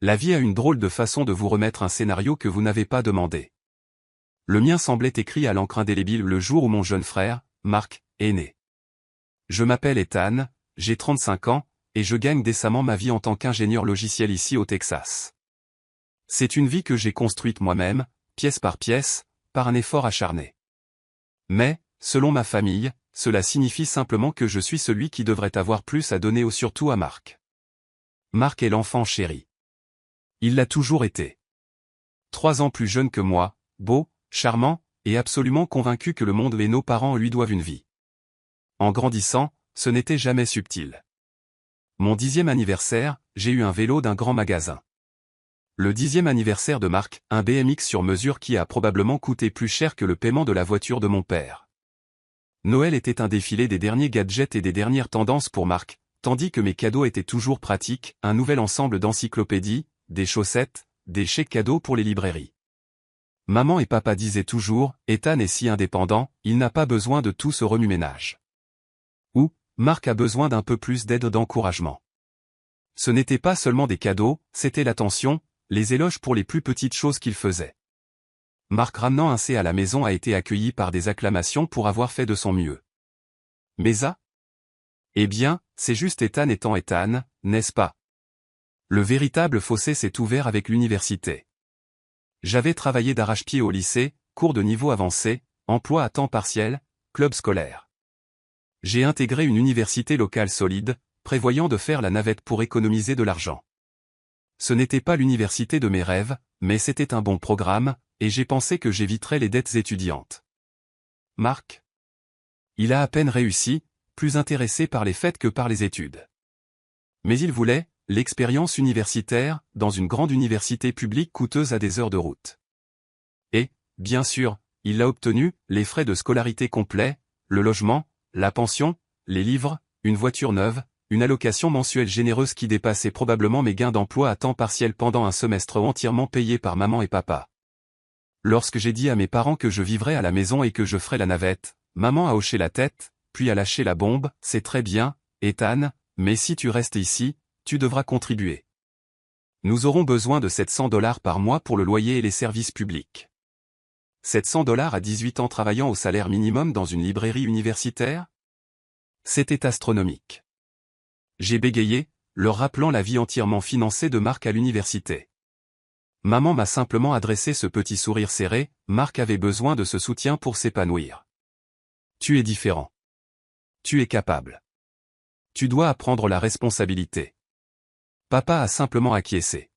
La vie a une drôle de façon de vous remettre un scénario que vous n'avez pas demandé. Le mien semblait écrit à l'encre indélébile le jour où mon jeune frère, Marc, est né. Je m'appelle Ethan, j'ai 35 ans, et je gagne décemment ma vie en tant qu'ingénieur logiciel ici au Texas. C'est une vie que j'ai construite moi-même, pièce par pièce, par un effort acharné. Mais, selon ma famille, cela signifie simplement que je suis celui qui devrait avoir plus à donner surtout à Marc. Marc est l'enfant chéri. Il l'a toujours été. 3 ans plus jeune que moi, beau, charmant, et absolument convaincu que le monde et nos parents lui doivent une vie. En grandissant, ce n'était jamais subtil. Mon 10e anniversaire, j'ai eu un vélo d'un grand magasin. Le 10e anniversaire de Marc, un BMX sur mesure qui a probablement coûté plus cher que le paiement de la voiture de mon père. Noël était un défilé des derniers gadgets et des dernières tendances pour Marc, tandis que mes cadeaux étaient toujours pratiques, un nouvel ensemble d'encyclopédies, des chaussettes, des chèques cadeaux pour les librairies. Maman et papa disaient toujours, Ethan est si indépendant, il n'a pas besoin de tout ce remue-ménage. Ou, Marc a besoin d'un peu plus d'aide d'encouragement. Ce n'était pas seulement des cadeaux, c'était l'attention, les éloges pour les plus petites choses qu'il faisait. Marc ramenant un C à la maison a été accueilli par des acclamations pour avoir fait de son mieux. Mais ça? Eh bien, c'est juste Ethan étant Ethan, n'est-ce pas? Le véritable fossé s'est ouvert avec l'université. J'avais travaillé d'arrache-pied au lycée, cours de niveau avancé, emploi à temps partiel, club scolaire. J'ai intégré une université locale solide, prévoyant de faire la navette pour économiser de l'argent. Ce n'était pas l'université de mes rêves, mais c'était un bon programme, et j'ai pensé que j'éviterais les dettes étudiantes. Marc? Il a à peine réussi, plus intéressé par les fêtes que par les études. Mais il voulait, l'expérience universitaire, dans une grande université publique coûteuse à des heures de route. Et, bien sûr, il l'a obtenu, les frais de scolarité complets, le logement, la pension, les livres, une voiture neuve, une allocation mensuelle généreuse qui dépassait probablement mes gains d'emploi à temps partiel pendant un semestre entièrement payé par maman et papa. Lorsque j'ai dit à mes parents que je vivrais à la maison et que je ferais la navette, maman a hoché la tête, puis a lâché la bombe, c'est très bien, Ethan, mais si tu restes ici, tu devras contribuer. Nous aurons besoin de $700 par mois pour le loyer et les services publics. $700 à 18 ans travaillant au salaire minimum dans une librairie universitaire? C'était astronomique. J'ai bégayé, leur rappelant la vie entièrement financée de Marc à l'université. Maman m'a simplement adressé ce petit sourire serré, Marc avait besoin de ce soutien pour s'épanouir. Tu es différent. Tu es capable. Tu dois apprendre la responsabilité. Papa a simplement acquiescé.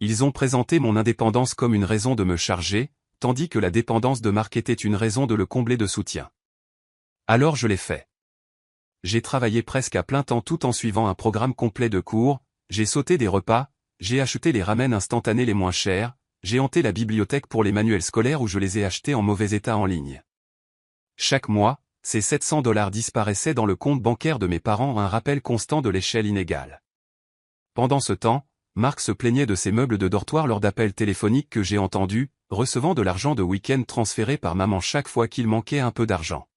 Ils ont présenté mon indépendance comme une raison de me charger, tandis que la dépendance de Marc était une raison de le combler de soutien. Alors je l'ai fait. J'ai travaillé presque à plein temps tout en suivant un programme complet de cours, j'ai sauté des repas, j'ai acheté les ramen instantanés les moins chers, j'ai hanté la bibliothèque pour les manuels scolaires où je les ai achetés en mauvais état en ligne. Chaque mois, ces $700 disparaissaient dans le compte bancaire de mes parents, un rappel constant de l'échelle inégale. Pendant ce temps, Marc se plaignait de ses meubles de dortoir lors d'appels téléphoniques que j'ai entendus, recevant de l'argent de week-end transféré par maman chaque fois qu'il manquait un peu d'argent.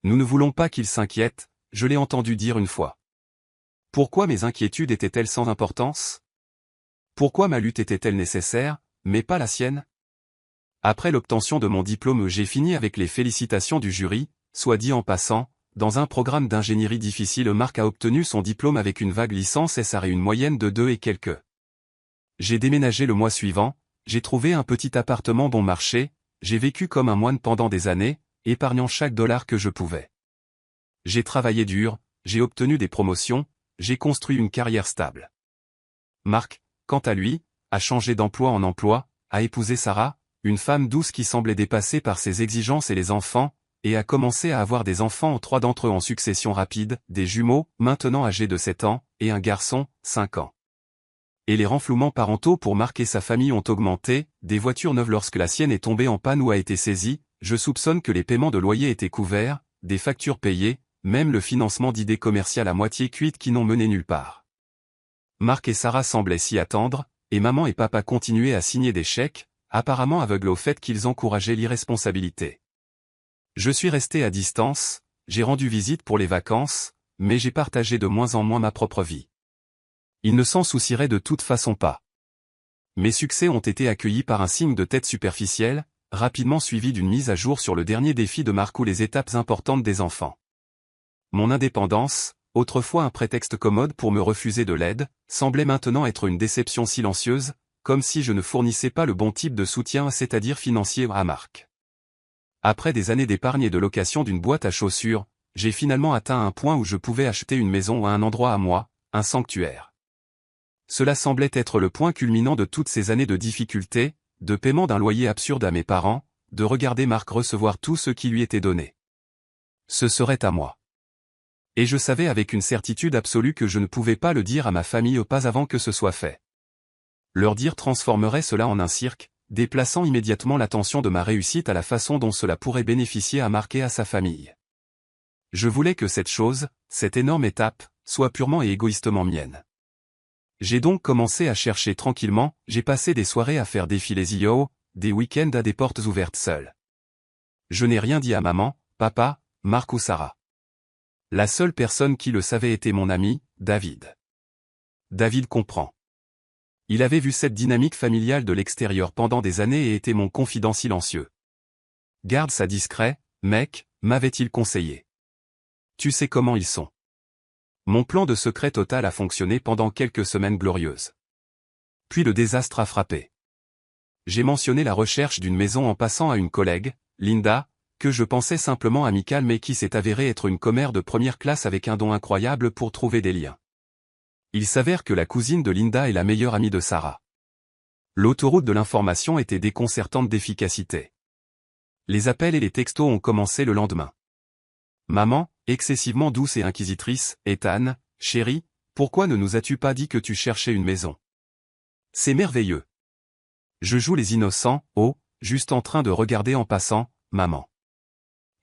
Nous ne voulons pas qu'il s'inquiète, je l'ai entendu dire une fois. Pourquoi mes inquiétudes étaient-elles sans importance? Pourquoi ma lutte était-elle nécessaire, mais pas la sienne? Après l'obtention de mon diplôme, j'ai fini avec les félicitations du jury, soit dit en passant. Dans un programme d'ingénierie difficile, Marc a obtenu son diplôme avec une vague licence SR et une moyenne de 2 et quelques. J'ai déménagé le mois suivant, j'ai trouvé un petit appartement bon marché, j'ai vécu comme un moine pendant des années, épargnant chaque dollar que je pouvais. J'ai travaillé dur, j'ai obtenu des promotions, j'ai construit une carrière stable. Marc, quant à lui, a changé d'emploi en emploi, a épousé Sarah, une femme douce qui semblait dépassée par ses exigences et les enfants, et a commencé à avoir des enfants, 3 d'entre eux en succession rapide, des jumeaux, maintenant âgés de 7 ans, et un garçon, 5 ans. Et les renflouements parentaux pour Marc et sa famille ont augmenté, des voitures neuves lorsque la sienne est tombée en panne ou a été saisie, je soupçonne que les paiements de loyer étaient couverts, des factures payées, même le financement d'idées commerciales à moitié cuites qui n'ont mené nulle part. Marc et Sarah semblaient s'y attendre, et maman et papa continuaient à signer des chèques, apparemment aveugles au fait qu'ils encourageaient l'irresponsabilité. Je suis resté à distance, j'ai rendu visite pour les vacances, mais j'ai partagé de moins en moins ma propre vie. Il ne s'en soucierait de toute façon pas. Mes succès ont été accueillis par un signe de tête superficiel, rapidement suivi d'une mise à jour sur le dernier défi de Marc ou les étapes importantes des enfants. Mon indépendance, autrefois un prétexte commode pour me refuser de l'aide, semblait maintenant être une déception silencieuse, comme si je ne fournissais pas le bon type de soutien, c'est-à-dire financier, à Marc. Après des années d'épargne et de location d'une boîte à chaussures, j'ai finalement atteint un point où je pouvais acheter une maison à un endroit à moi, un sanctuaire. Cela semblait être le point culminant de toutes ces années de difficultés, de paiement d'un loyer absurde à mes parents, de regarder Marc recevoir tout ce qui lui était donné. Ce serait à moi. Et je savais avec une certitude absolue que je ne pouvais pas le dire à ma famille pas avant que ce soit fait. Leur dire transformerait cela en un cirque, déplaçant immédiatement l'attention de ma réussite à la façon dont cela pourrait bénéficier à Marc et à sa famille. Je voulais que cette chose, cette énorme étape, soit purement et égoïstement mienne. J'ai donc commencé à chercher tranquillement, j'ai passé des soirées à faire défiler Zio, des week-ends à des portes ouvertes seul. Je n'ai rien dit à maman, papa, Marc ou Sarah. La seule personne qui le savait était mon ami, David. David comprend. Il avait vu cette dynamique familiale de l'extérieur pendant des années et était mon confident silencieux. Garde ça discret, mec, m'avait-il conseillé. Tu sais comment ils sont. Mon plan de secret total a fonctionné pendant quelques semaines glorieuses. Puis le désastre a frappé. J'ai mentionné la recherche d'une maison en passant à une collègue, Linda, que je pensais simplement amicale mais qui s'est avérée être une commère de première classe avec un don incroyable pour trouver des liens. Il s'avère que la cousine de Linda est la meilleure amie de Sarah. L'autoroute de l'information était déconcertante d'efficacité. Les appels et les textos ont commencé le lendemain. Maman, excessivement douce et inquisitrice, Ethan, chérie, pourquoi ne nous as-tu pas dit que tu cherchais une maison? C'est merveilleux. Je joue les innocents, oh, juste en train de regarder en passant, maman.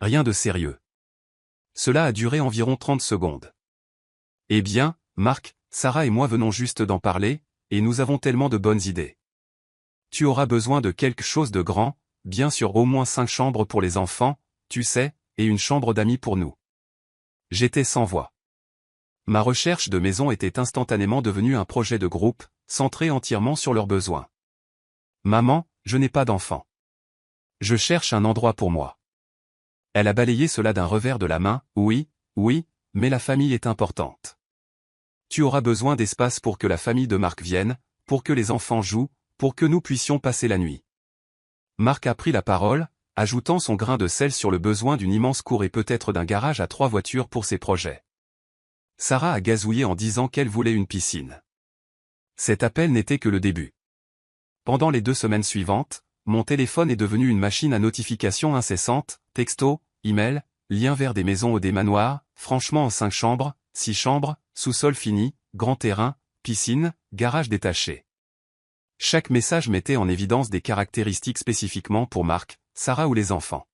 Rien de sérieux. Cela a duré environ 30 secondes. Eh bien, Marc, Sarah et moi venons juste d'en parler, et nous avons tellement de bonnes idées. Tu auras besoin de quelque chose de grand, bien sûr au moins 5 chambres pour les enfants, tu sais, et une chambre d'amis pour nous. J'étais sans voix. Ma recherche de maison était instantanément devenue un projet de groupe, centré entièrement sur leurs besoins. Maman, je n'ai pas d'enfant. Je cherche un endroit pour moi. Elle a balayé cela d'un revers de la main, oui, mais la famille est importante. Tu auras besoin d'espace pour que la famille de Marc vienne, pour que les enfants jouent, pour que nous puissions passer la nuit. Marc a pris la parole, ajoutant son grain de sel sur le besoin d'une immense cour et peut-être d'un garage à 3 voitures pour ses projets. Sarah a gazouillé en disant qu'elle voulait une piscine. Cet appel n'était que le début. Pendant les 2 semaines suivantes, mon téléphone est devenu une machine à notifications incessantes, textos, emails, liens vers des maisons ou des manoirs, franchement en 5 chambres, 6 chambres, sous-sol fini, grand terrain, piscine, garage détaché. Chaque message mettait en évidence des caractéristiques spécifiquement pour Marc, Sarah ou les enfants.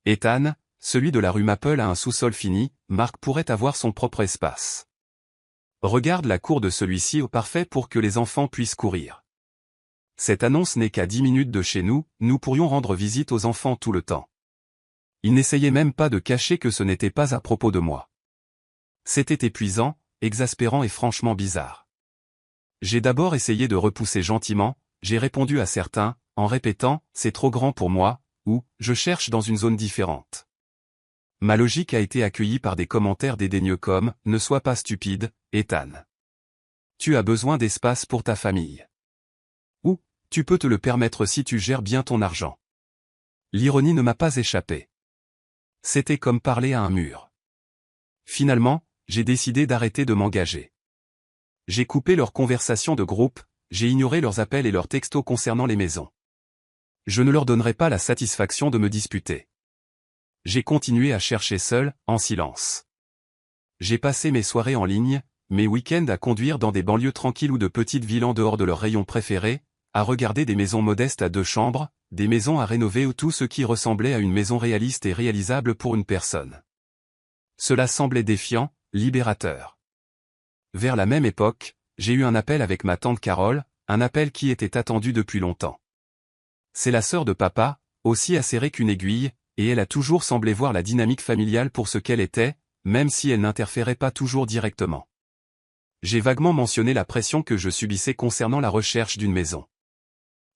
Ethan, celui de la rue Maple a un sous-sol fini, Marc pourrait avoir son propre espace. Regarde la cour de celui-ci au parfait pour que les enfants puissent courir. Cette annonce n'est qu'à 10 minutes de chez nous, nous pourrions rendre visite aux enfants tout le temps. Il n'essayait même pas de cacher que ce n'était pas à propos de moi. C'était épuisant, exaspérant et franchement bizarre. J'ai d'abord essayé de repousser gentiment, j'ai répondu à certains, en répétant « c'est trop grand pour moi » ou « je cherche dans une zone différente ». Ma logique a été accueillie par des commentaires dédaigneux comme « ne sois pas stupide, Ethan. Tu as besoin d'espace pour ta famille. » Ou « tu peux te le permettre si tu gères bien ton argent. » L'ironie ne m'a pas échappé. C'était comme parler à un mur. Finalement, j'ai décidé d'arrêter de m'engager. J'ai coupé leurs conversations de groupe, j'ai ignoré leurs appels et leurs textos concernant les maisons. Je ne leur donnerai pas la satisfaction de me disputer. J'ai continué à chercher seul, en silence. J'ai passé mes soirées en ligne, mes week-ends à conduire dans des banlieues tranquilles ou de petites villes en dehors de leurs rayons préférés, à regarder des maisons modestes à 2 chambres, des maisons à rénover ou tout ce qui ressemblait à une maison réaliste et réalisable pour une personne. Cela semblait défiant, libérateur. Vers la même époque, j'ai eu un appel avec ma tante Carole, un appel qui était attendu depuis longtemps. C'est la sœur de papa, aussi acérée qu'une aiguille, et elle a toujours semblé voir la dynamique familiale pour ce qu'elle était, même si elle n'interférait pas toujours directement. J'ai vaguement mentionné la pression que je subissais concernant la recherche d'une maison.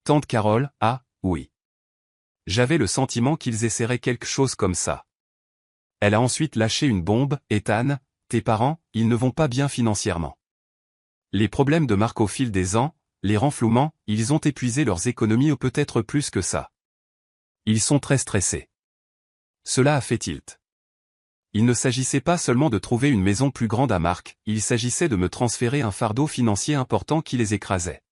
Tante Carole, ah, oui. J'avais le sentiment qu'ils essaieraient quelque chose comme ça. Elle a ensuite lâché une bombe, Ethan, tes parents, ils ne vont pas bien financièrement. Les problèmes de Marc au fil des ans, les renflouements, ils ont épuisé leurs économies ou peut-être plus que ça. Ils sont très stressés. Cela a fait tilt. Il ne s'agissait pas seulement de trouver une maison plus grande à Marc, il s'agissait de me transférer un fardeau financier important qui les écrasait.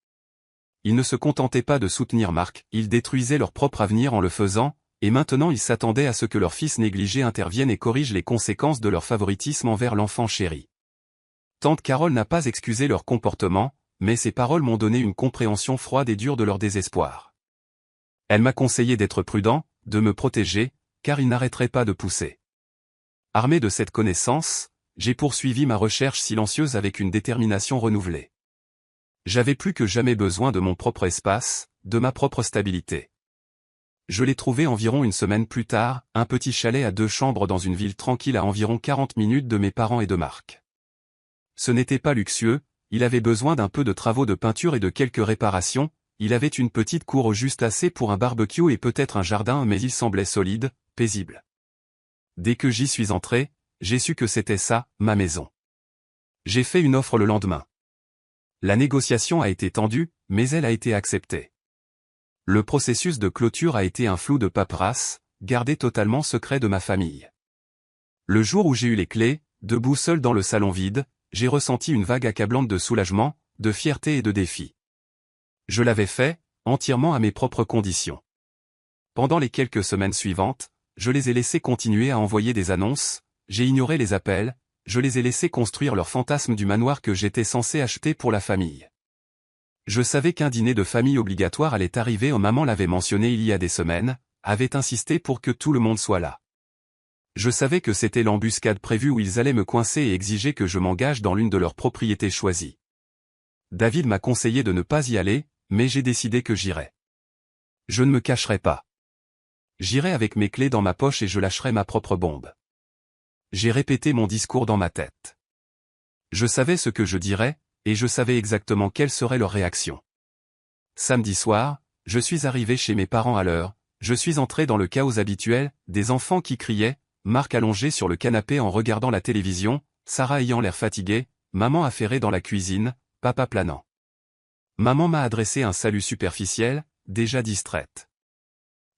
Ils ne se contentaient pas de soutenir Marc, ils détruisaient leur propre avenir en le faisant, et maintenant ils s'attendaient à ce que leur fils négligé intervienne et corrige les conséquences de leur favoritisme envers l'enfant chéri. Tante Carole n'a pas excusé leur comportement, mais ses paroles m'ont donné une compréhension froide et dure de leur désespoir. Elle m'a conseillé d'être prudent, de me protéger, car ils n'arrêteraient pas de pousser. Armé de cette connaissance, j'ai poursuivi ma recherche silencieuse avec une détermination renouvelée. J'avais plus que jamais besoin de mon propre espace, de ma propre stabilité. Je l'ai trouvé environ une semaine plus tard, un petit chalet à 2 chambres dans une ville tranquille à environ 40 minutes de mes parents et de Marc. Ce n'était pas luxueux, il avait besoin d'un peu de travaux de peinture et de quelques réparations, il avait une petite cour juste assez pour un barbecue et peut-être un jardin mais il semblait solide, paisible. Dès que j'y suis entré, j'ai su que c'était ça, ma maison. J'ai fait une offre le lendemain. La négociation a été tendue, mais elle a été acceptée. Le processus de clôture a été un flou de paperasse, gardé totalement secret de ma famille. Le jour où j'ai eu les clés, debout seul dans le salon vide, j'ai ressenti une vague accablante de soulagement, de fierté et de défi. Je l'avais fait, entièrement à mes propres conditions. Pendant les quelques semaines suivantes, je les ai laissés continuer à envoyer des annonces, j'ai ignoré les appels, je les ai laissés construire leur fantasme du manoir que j'étais censé acheter pour la famille. Je savais qu'un dîner de famille obligatoire allait arriver, maman l'avait mentionné il y a des semaines, avait insisté pour que tout le monde soit là. Je savais que c'était l'embuscade prévue où ils allaient me coincer et exiger que je m'engage dans l'une de leurs propriétés choisies. David m'a conseillé de ne pas y aller, mais j'ai décidé que j'irais. Je ne me cacherai pas. J'irai avec mes clés dans ma poche et je lâcherai ma propre bombe. J'ai répété mon discours dans ma tête. Je savais ce que je dirais, et je savais exactement quelle serait leur réaction. Samedi soir, je suis arrivé chez mes parents à l'heure, je suis entré dans le chaos habituel, des enfants qui criaient, Marc allongé sur le canapé en regardant la télévision, Sarah ayant l'air fatiguée, maman affairée dans la cuisine, papa planant. Maman m'a adressé un salut superficiel, déjà distraite.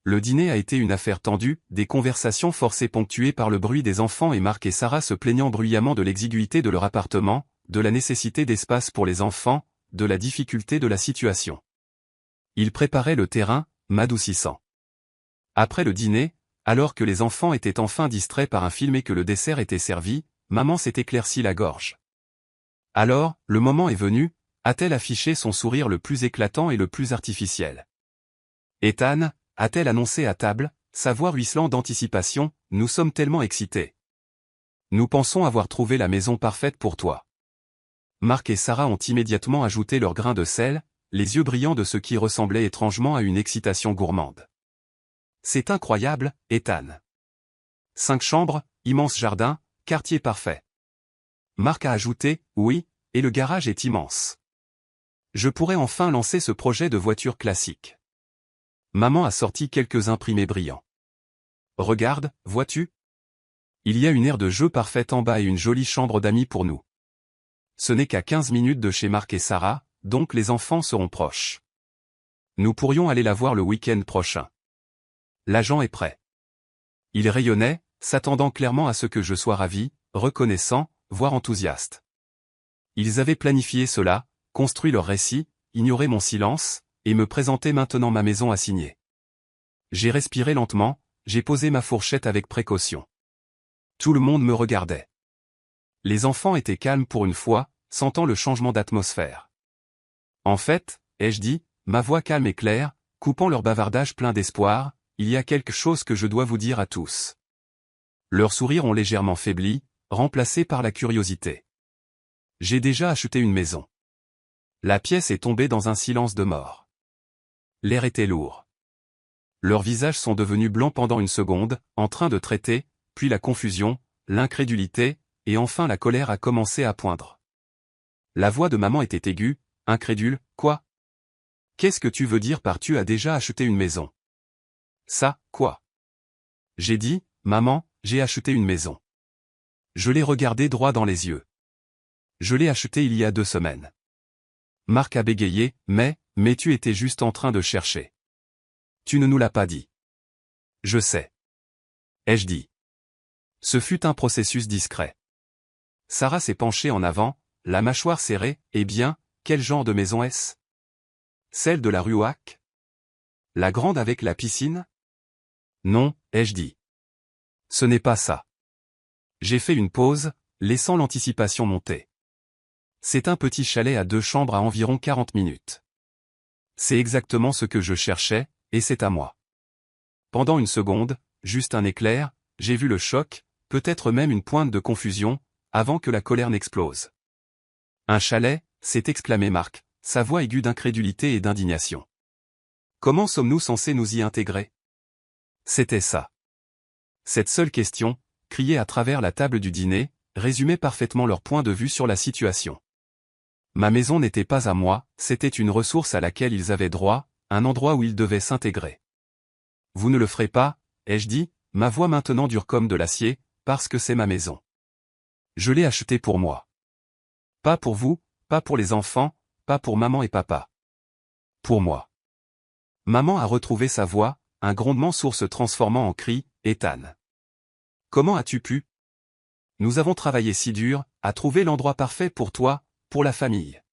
Le dîner a été une affaire tendue, des conversations forcées ponctuées par le bruit des enfants et Marc et Sarah se plaignant bruyamment de l'exiguïté de leur appartement, de la nécessité d'espace pour les enfants, de la difficulté de la situation. Ils préparaient le terrain, m'adoucissant. Après le dîner, alors que les enfants étaient enfin distraits par un film et que le dessert était servi, maman s'est éclaircie la gorge. Alors, le moment est venu, a-t-elle affiché son sourire le plus éclatant et le plus artificiel. Ethan, a-t-elle annoncé à table, sa voix ruisselant d'anticipation, nous sommes tellement excités. Nous pensons avoir trouvé la maison parfaite pour toi. Marc et Sarah ont immédiatement ajouté leur grain de sel, les yeux brillants de ce qui ressemblait étrangement à une excitation gourmande. C'est incroyable, Ethan. 5 chambres, immense jardin, quartier parfait. Marc a ajouté, oui, et le garage est immense. Je pourrais enfin lancer ce projet de voiture classique. Maman a sorti quelques imprimés brillants. Regarde, vois-tu? Il y a une aire de jeu parfaite en bas et une jolie chambre d'amis pour nous. Ce n'est qu'à 15 minutes de chez Marc et Sarah, donc les enfants seront proches. Nous pourrions aller la voir le week-end prochain. L'agent est prêt. Il rayonnait, s'attendant clairement à ce que je sois ravi, reconnaissant, voire enthousiaste. Ils avaient planifié cela, construit leur récit, ignoré mon silence, et me présentaient maintenant ma maison à signer. J'ai respiré lentement, j'ai posé ma fourchette avec précaution. Tout le monde me regardait. Les enfants étaient calmes pour une fois, sentant le changement d'atmosphère. En fait, ai-je dit, ma voix calme et claire, coupant leur bavardage plein d'espoir, il y a quelque chose que je dois vous dire à tous. Leurs sourires ont légèrement faibli, remplacés par la curiosité. J'ai déjà acheté une maison. La pièce est tombée dans un silence de mort. L'air était lourd. Leurs visages sont devenus blancs pendant une seconde, en train de traiter, puis la confusion, l'incrédulité, et enfin la colère a commencé à poindre. La voix de maman était aiguë, incrédule. Quoi? Qu'est-ce que tu veux dire par tu as déjà acheté une maison? Ça, quoi? J'ai dit, maman, j'ai acheté une maison. Je l'ai regardé droit dans les yeux. Je l'ai acheté il y a 2 semaines. Marc a bégayé, mais tu étais juste en train de chercher. Tu ne nous l'as pas dit. Je sais. Ai-je dit. Ce fut un processus discret. Sarah s'est penchée en avant, la mâchoire serrée. Eh bien, quel genre de maison est-ce? Celle de la rue Oac? La grande avec la piscine? Non, ai-je dit. Ce n'est pas ça. J'ai fait une pause, laissant l'anticipation monter. C'est un petit chalet à 2 chambres à environ 40 minutes. C'est exactement ce que je cherchais, et c'est à moi. Pendant une seconde, juste un éclair, j'ai vu le choc, peut-être même une pointe de confusion, avant que la colère n'explose. Un chalet, s'est exclamé Marc, sa voix aiguë d'incrédulité et d'indignation. Comment sommes-nous censés nous y intégrer? C'était ça. Cette seule question, criée à travers la table du dîner, résumait parfaitement leur point de vue sur la situation. Ma maison n'était pas à moi, c'était une ressource à laquelle ils avaient droit, un endroit où ils devaient s'intégrer. Vous ne le ferez pas, ai-je dit, ma voix maintenant dure comme de l'acier, parce que c'est ma maison. Je l'ai achetée pour moi. Pas pour vous, pas pour les enfants, pas pour maman et papa. Pour moi. Maman a retrouvé sa voix, un grondement sourd se transformant en cri. Ethan. Comment as-tu pu? Nous avons travaillé si dur, à trouver l'endroit parfait pour toi, pour la famille.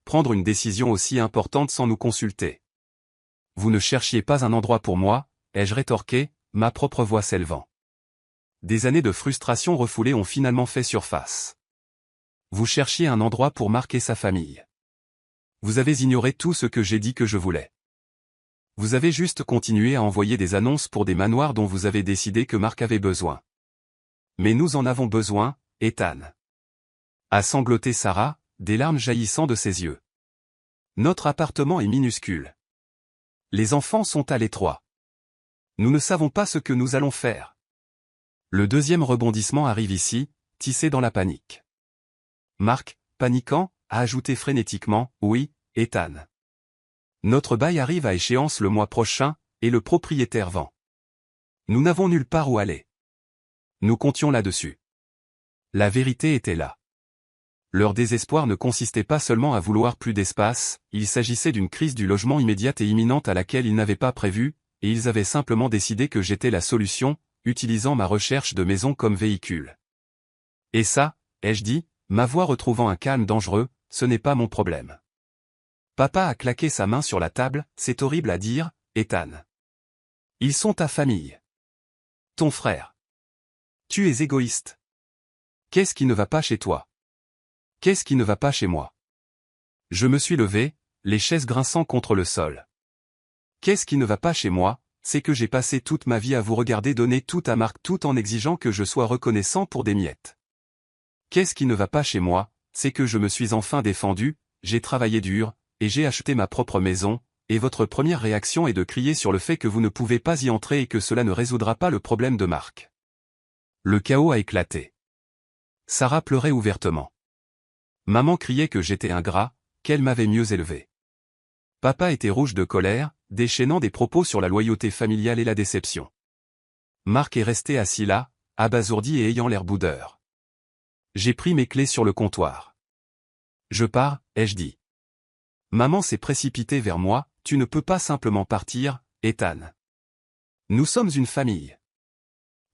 Prendre une décision aussi importante sans nous consulter. Vous ne cherchiez pas un endroit pour moi, ai-je rétorqué, ma propre voix s'élevant. Des années de frustration refoulée ont finalement fait surface. Vous cherchiez un endroit pour marquer sa famille. Vous avez ignoré tout ce que j'ai dit que je voulais. Vous avez juste continué à envoyer des annonces pour des manoirs dont vous avez décidé que Marc avait besoin. Mais nous en avons besoin, Ethan. A sangloté Sarah, des larmes jaillissant de ses yeux. Notre appartement est minuscule. Les enfants sont à l'étroit. Nous ne savons pas ce que nous allons faire. Le deuxième rebondissement arrive ici, tissé dans la panique. Marc, paniquant, a ajouté frénétiquement, oui, Ethan. Notre bail arrive à échéance le mois prochain, et le propriétaire vend. Nous n'avons nulle part où aller. Nous comptions là-dessus. La vérité était là. Leur désespoir ne consistait pas seulement à vouloir plus d'espace, il s'agissait d'une crise du logement immédiate et imminente à laquelle ils n'avaient pas prévu, et ils avaient simplement décidé que j'étais la solution, utilisant ma recherche de maison comme véhicule. Et ça, ai-je dit, ma voix retrouvant un calme dangereux, ce n'est pas mon problème. Papa a claqué sa main sur la table, c'est horrible à dire, Ethan. Ils sont ta famille. Ton frère. Tu es égoïste. Qu'est-ce qui ne va pas chez toi? Qu'est-ce qui ne va pas chez moi? Je me suis levé, les chaises grinçant contre le sol. Qu'est-ce qui ne va pas chez moi? C'est que j'ai passé toute ma vie à vous regarder donner tout à Marc tout en exigeant que je sois reconnaissant pour des miettes. Qu'est-ce qui ne va pas chez moi? C'est que je me suis enfin défendu, j'ai travaillé dur, et j'ai acheté ma propre maison, et votre première réaction est de crier sur le fait que vous ne pouvez pas y entrer et que cela ne résoudra pas le problème de Marc. Le chaos a éclaté. Sarah pleurait ouvertement. Maman criait que j'étais ingrat, qu'elle m'avait mieux élevé. Papa était rouge de colère, déchaînant des propos sur la loyauté familiale et la déception. Marc est resté assis là, abasourdi et ayant l'air boudeur. J'ai pris mes clés sur le comptoir. Je pars, ai-je dit. Maman s'est précipitée vers moi, tu ne peux pas simplement partir, Ethan. Nous sommes une famille.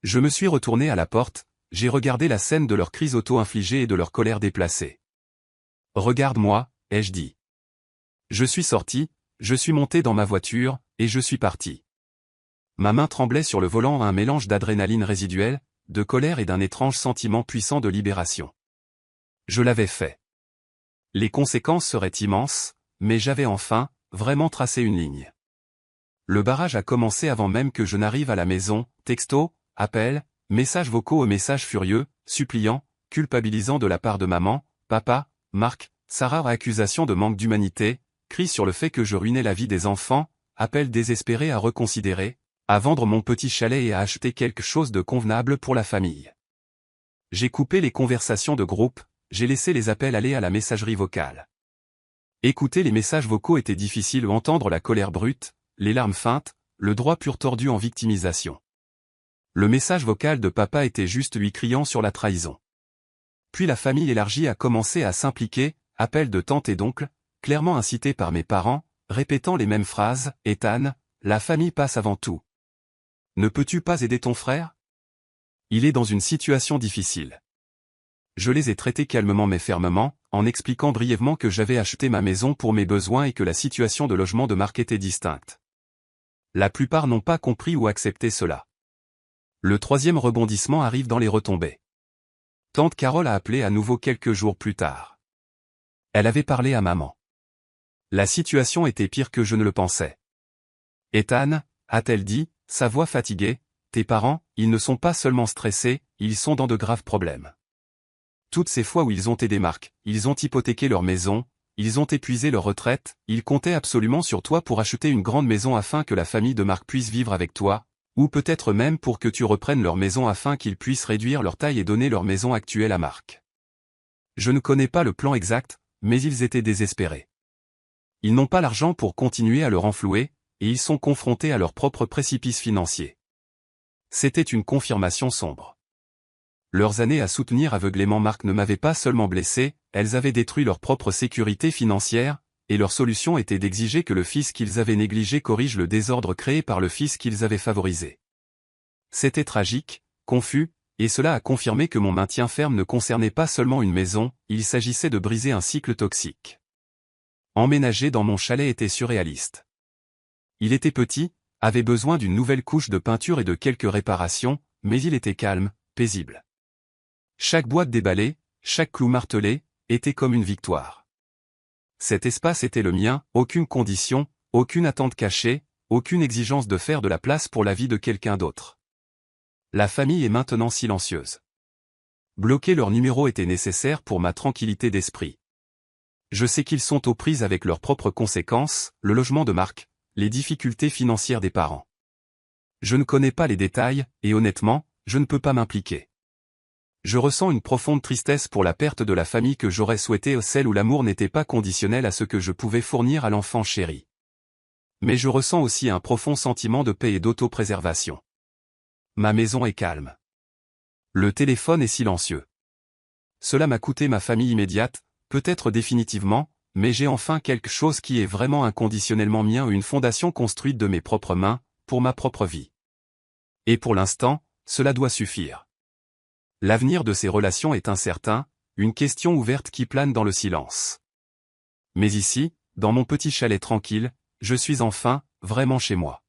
Je me suis retourné à la porte, j'ai regardé la scène de leur crise auto-infligée et de leur colère déplacée. Regarde-moi, ai-je dit. Je suis sorti, je suis monté dans ma voiture, et je suis parti. Ma main tremblait sur le volant à un mélange d'adrénaline résiduelle, de colère et d'un étrange sentiment puissant de libération. Je l'avais fait. Les conséquences seraient immenses, mais j'avais enfin, vraiment tracé une ligne. Le barrage a commencé avant même que je n'arrive à la maison, texto, appels, messages vocaux et messages furieux, suppliants, culpabilisants de la part de maman, papa, Marc, Sarah, accusation de manque d'humanité, cris sur le fait que je ruinais la vie des enfants, appels désespérés à reconsidérer, à vendre mon petit chalet et à acheter quelque chose de convenable pour la famille. J'ai coupé les conversations de groupe, j'ai laissé les appels aller à la messagerie vocale. Écouter les messages vocaux était difficile, entendre la colère brute, les larmes feintes, le droit pur tordu en victimisation. Le message vocal de papa était juste lui criant sur la trahison. Puis la famille élargie a commencé à s'impliquer, appel de tante et d'oncle, clairement incité par mes parents, répétant les mêmes phrases, « Ethan, la famille passe avant tout. Ne peux-tu pas aider ton frère? Il est dans une situation difficile. » Je les ai traités calmement mais fermement, en expliquant brièvement que j'avais acheté ma maison pour mes besoins et que la situation de logement de Marc était distincte. La plupart n'ont pas compris ou accepté cela. Le troisième rebondissement arrive dans les retombées. Tante Carole a appelé à nouveau quelques jours plus tard. Elle avait parlé à maman. La situation était pire que je ne le pensais. « Ethan, a-t-elle dit, sa voix fatiguée, tes parents, ils ne sont pas seulement stressés, ils sont dans de graves problèmes. Toutes ces fois où ils ont aidé Marc, ils ont hypothéqué leur maison, ils ont épuisé leur retraite, ils comptaient absolument sur toi pour acheter une grande maison afin que la famille de Marc puisse vivre avec toi, ou peut-être même pour que tu reprennes leur maison afin qu'ils puissent réduire leur taille et donner leur maison actuelle à Marc. Je ne connais pas le plan exact, mais ils étaient désespérés. Ils n'ont pas l'argent pour continuer à le renflouer, et ils sont confrontés à leur propre précipice financier. C'était une confirmation sombre. Leurs années à soutenir aveuglément Marc ne m'avaient pas seulement blessé, elles avaient détruit leur propre sécurité financière, et leur solution était d'exiger que le fils qu'ils avaient négligé corrige le désordre créé par le fils qu'ils avaient favorisé. C'était tragique, confus, et cela a confirmé que mon maintien ferme ne concernait pas seulement une maison, il s'agissait de briser un cycle toxique. Emménager dans mon chalet était surréaliste. Il était petit, avait besoin d'une nouvelle couche de peinture et de quelques réparations, mais il était calme, paisible. Chaque boîte déballée, chaque clou martelé, était comme une victoire. Cet espace était le mien, aucune condition, aucune attente cachée, aucune exigence de faire de la place pour la vie de quelqu'un d'autre. La famille est maintenant silencieuse. Bloquer leur numéro était nécessaire pour ma tranquillité d'esprit. Je sais qu'ils sont aux prises avec leurs propres conséquences, le logement de Marc, les difficultés financières des parents. Je ne connais pas les détails, et honnêtement, je ne peux pas m'impliquer. Je ressens une profonde tristesse pour la perte de la famille que j'aurais souhaité, celle où l'amour n'était pas conditionnel à ce que je pouvais fournir à l'enfant chéri. Mais je ressens aussi un profond sentiment de paix et d'autopréservation. Ma maison est calme. Le téléphone est silencieux. Cela m'a coûté ma famille immédiate, peut-être définitivement, mais j'ai enfin quelque chose qui est vraiment inconditionnellement mien, une fondation construite de mes propres mains, pour ma propre vie. Et pour l'instant, cela doit suffire. L'avenir de ces relations est incertain, une question ouverte qui plane dans le silence. Mais ici, dans mon petit chalet tranquille, je suis enfin, vraiment chez moi.